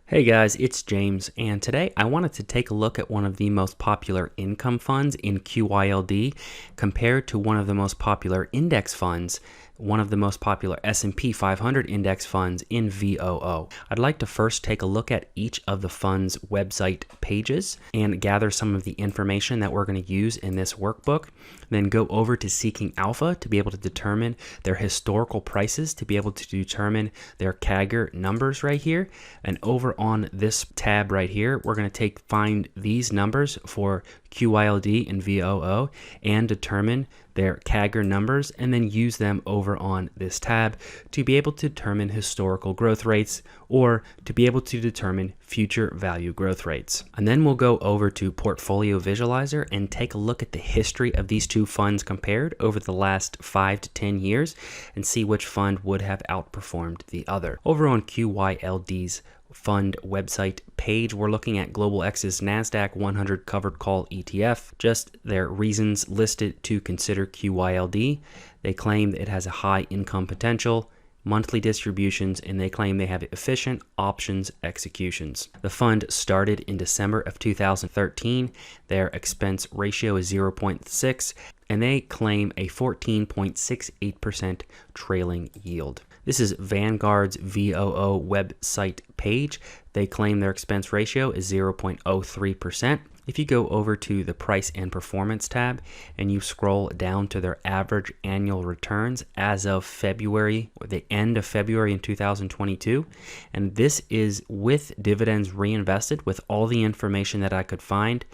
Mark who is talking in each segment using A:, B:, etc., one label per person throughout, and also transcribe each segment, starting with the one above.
A: Hey guys, it's James, and today I wanted to take a look at one of the most popular income funds in QYLD compared to one of the most popular index funds, one of the most popular S&P 500 index funds in VOO. I'd like to first take a look at each of the fund's website pages and gather some of the information that we're going to use in this workbook, then go over to Seeking Alpha to be able to determine their historical prices, to be able to determine their CAGR numbers right here, and over on this tab right here, we're going to find these numbers for QYLD and VOO and determine their CAGR numbers, and then use them over on this tab to be able to determine historical growth rates or to be able to determine future value growth rates. And then we'll go over to Portfolio Visualizer and take a look at the history of these two funds compared over the last 5 to 10 years and see which fund would have outperformed the other. Over on QYLD's fund website page, we're looking at Global X's NASDAQ 100 covered call ETF, just their reasons listed to consider QYLD. They claim that it has a high income potential, monthly distributions, and they claim they have efficient options executions. The fund started in December of 2013. Their expense ratio is 0.6, and they claim a 14.68% trailing yield. This is Vanguard's VOO website page. They claim their expense ratio is 0.03%. If you go over to the price and performance tab and you scroll down to their average annual returns as of February, or the end of February in 2022, and this is with dividends reinvested with all the information that I could find,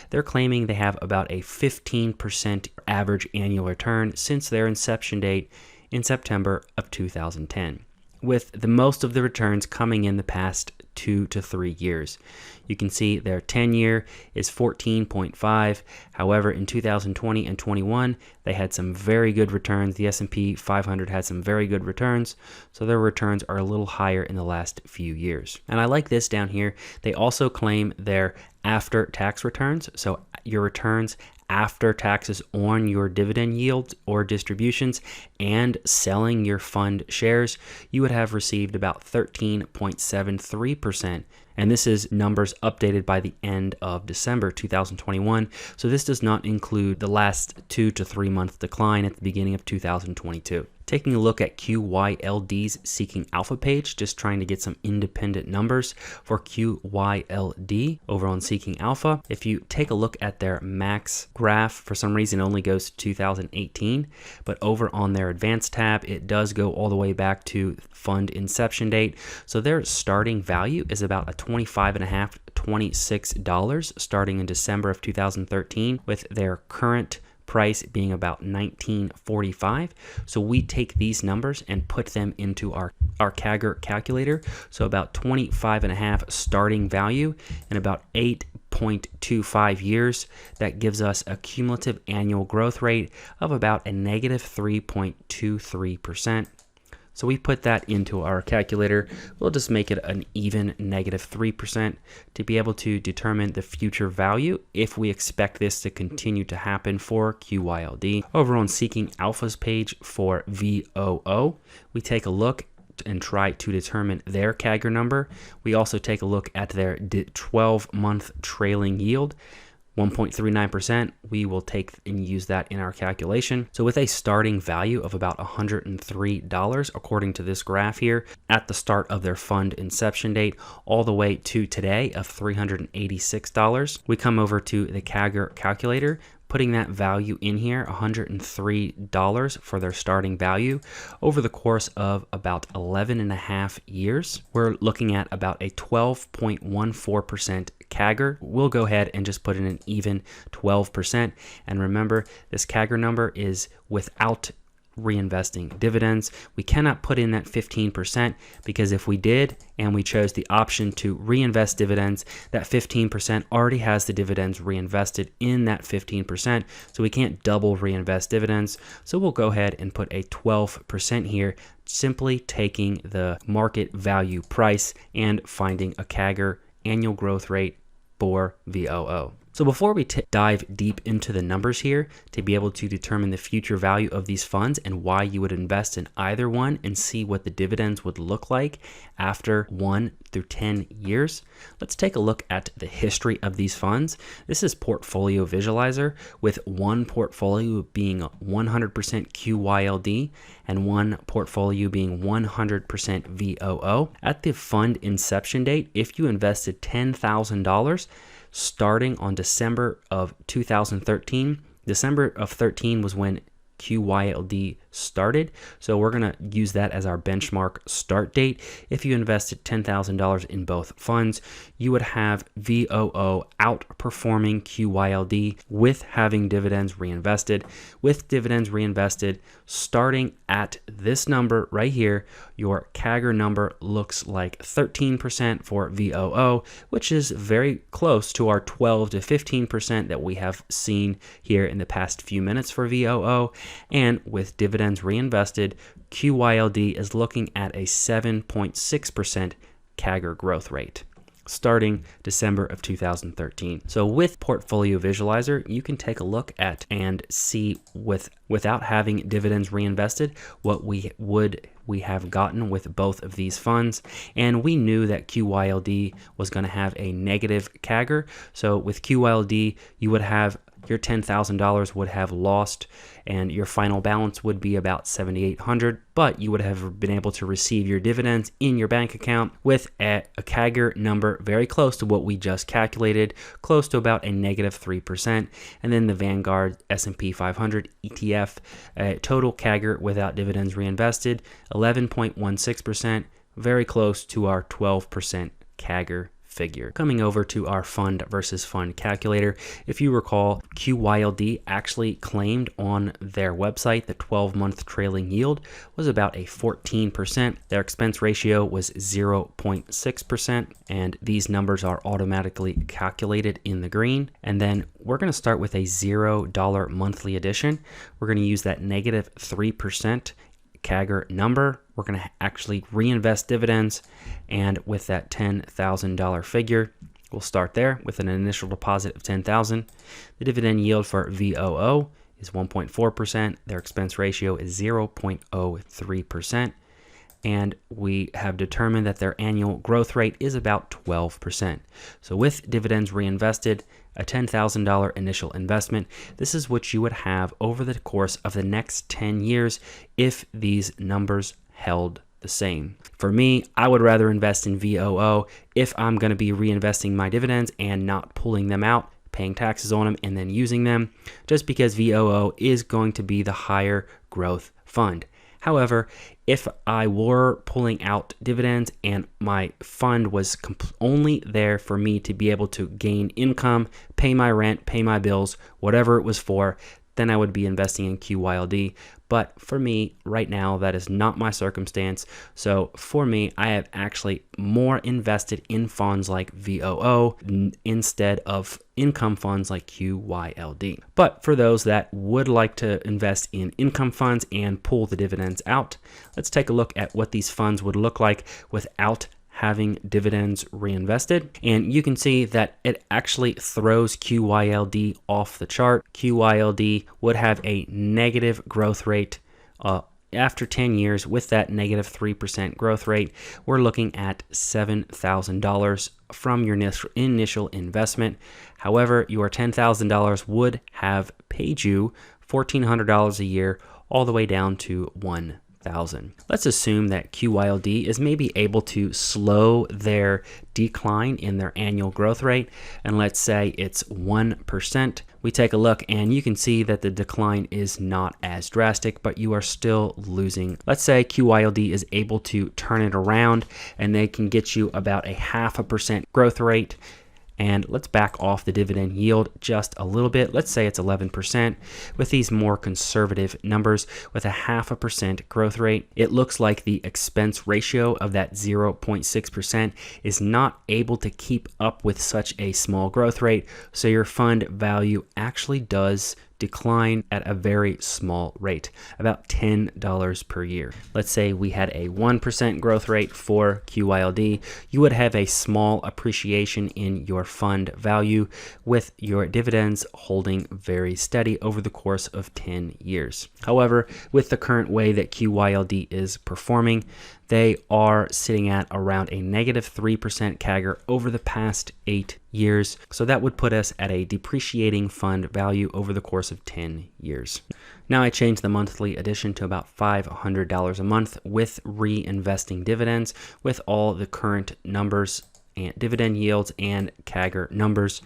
A: they're claiming they have about a 15% average annual return since their inception date in September of 2010, with the most of the returns coming in the past 2 to 3 years. You can see their 10-year is 14.5. However, in 2020 and 21, they had some very good returns. The S&P 500 had some very good returns, so their returns are a little higher in the last few years. And I like this down here. They also claim their after-tax returns, so your returns after taxes on your dividend yields or distributions and selling your fund shares, you would have received about 13.73%. And this is numbers updated by the end of December 2021. So this does not include the last 2 to 3 month decline at the beginning of 2022. Taking a look at QYLD's Seeking Alpha page, just trying to get some independent numbers for QYLD over on Seeking Alpha. If you take a look at their max graph, for some reason it only goes to 2018, but over on their advanced tab, it does go all the way back to fund inception date. So their starting value is about a $25.5 to $26 starting in December of 2013, with their current price being about $19.45. So we take these numbers and put them into our CAGR calculator. So about 25.5 starting value and about 8.25 years. That gives us a cumulative annual growth rate of about a negative 3.23%. So we put that into our calculator. We'll just make it an even negative 3% to be able to determine the future value if we expect this to continue to happen for QYLD. Over on Seeking Alpha's page for VOO, we take a look and try to determine their CAGR number. We also take a look at their 12-month trailing yield. 1.39%, we will take and use that in our calculation. So with a starting value of about $103, according to this graph here, at the start of their fund inception date, all the way to today of $386, we come over to the CAGR calculator, putting that value in here, $103 for their starting value. Over the course of about 11.5 years, we're looking at about a 12.14% CAGR. We'll go ahead and just put in an even 12%. And remember, this CAGR number is without reinvesting dividends. We cannot put in that 15% because if we did and we chose the option to reinvest dividends, that 15% already has the dividends reinvested in that 15%. So we can't double reinvest dividends. So we'll go ahead and put a 12% here, simply taking the market value price and finding a CAGR annual growth rate for VOO. So before we dive deep into the numbers here to be able to determine the future value of these funds and why you would invest in either one and see what the dividends would look like after 1 through 10 years, let's take a look at the history of these funds. This is Portfolio Visualizer, with one portfolio being 100% QYLD and one portfolio being 100% VOO. At the fund inception date, if you invested $10,000 starting on December of 2013, December of 13 was when QYLD started, so we're going to use that as our benchmark start date. If you invested $10,000 in both funds, you would have VOO outperforming QYLD with having dividends reinvested. With dividends reinvested, starting at this number right here, your CAGR number looks like 13% for VOO, which is very close to our 12 to 15% that we have seen here in the past few minutes for VOO. And with dividends reinvested, QYLD is looking at a 7.6% CAGR growth rate starting December of 2013. So with Portfolio Visualizer, you can take a look at and see without having dividends reinvested what we have gotten with both of these funds. And we knew that QYLD was going to have a negative CAGR. So with QYLD, you would have your $10,000 would have lost and your final balance would be about $7,800, but you would have been able to receive your dividends in your bank account with a CAGR number very close to what we just calculated, close to about a negative 3%. And then the Vanguard S&P 500 ETF total CAGR without dividends reinvested, 11.16%, very close to our 12% CAGR figure. Coming over to our fund versus fund calculator, if you recall, QYLD actually claimed on their website the 12-month trailing yield was about a 14%. Their expense ratio was 0.6%, and these numbers are automatically calculated in the green. And then we're going to start with a $0 monthly addition. We're going to use that negative 3% CAGR number. We're going to actually reinvest dividends, and with that $10,000 figure, we'll start there with an initial deposit of $10,000. The dividend yield for VOO is 1.4%. Their expense ratio is 0.03%. And we have determined that their annual growth rate is about 12%. So with dividends reinvested, a $10,000 initial investment, this is what you would have over the course of the next 10 years if these numbers held the same. For me, I would rather invest in VOO if I'm going to be reinvesting my dividends and not pulling them out, paying taxes on them, and then using them, just because VOO is going to be the higher growth fund. However, if I were pulling out dividends and my fund was only there for me to be able to gain income, pay my rent, pay my bills, whatever it was for, then I would be investing in QYLD. But for me, right now, that is not my circumstance. So for me, I have actually more invested in funds like VOO instead of income funds like QYLD. But for those that would like to invest in income funds and pull the dividends out, let's take a look at what these funds would look like without having dividends reinvested. And you can see that it actually throws QYLD off the chart. QYLD would have a negative growth rate after 10 years. With that negative 3% growth rate, we're looking at $7,000 from your initial investment. However, your $10,000 would have paid you $1,400 a year, all the way down to $1,000. Let's assume that QYLD is maybe able to slow their decline in their annual growth rate, and let's say it's 1%. We take a look and you can see that the decline is not as drastic, but you are still losing. Let's say QYLD is able to turn it around and they can get you about a 0.5% growth rate. And let's back off the dividend yield just a little bit. Let's say it's 11%. With these more conservative numbers, with a 0.5% growth rate, it looks like the expense ratio of that 0.6% is not able to keep up with such a small growth rate. So your fund value actually does decline at a very small rate, about $10 per year. Let's say we had a 1% growth rate for QYLD. You would have a small appreciation in your fund value with your dividends holding very steady over the course of 10 years. However, with the current way that QYLD is performing, they are sitting at around a -3% CAGR over the past 8 years. So that would put us at a depreciating fund value over the course of 10 years. Now I changed the monthly addition to about $500 a month with reinvesting dividends with all the current numbers and dividend yields and CAGR numbers.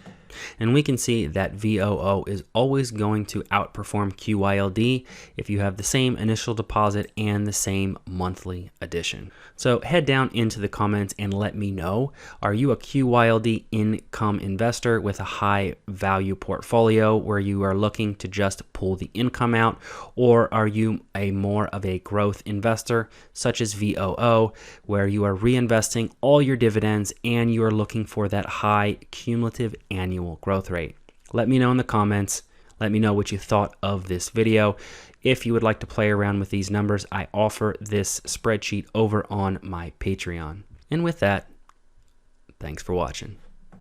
A: And we can see that VOO is always going to outperform QYLD if you have the same initial deposit and the same monthly addition. So head down into the comments and let me know, are you a QYLD income investor with a high value portfolio where you are looking to just pull the income out, or are you a more of a growth investor such as VOO where you are reinvesting all your dividends and you are looking for that high cumulative annual growth rate? Let me know in the comments. Let me know what you thought of this video. If you would like to play around with these numbers, I offer this spreadsheet over on my Patreon. And with that, thanks for watching.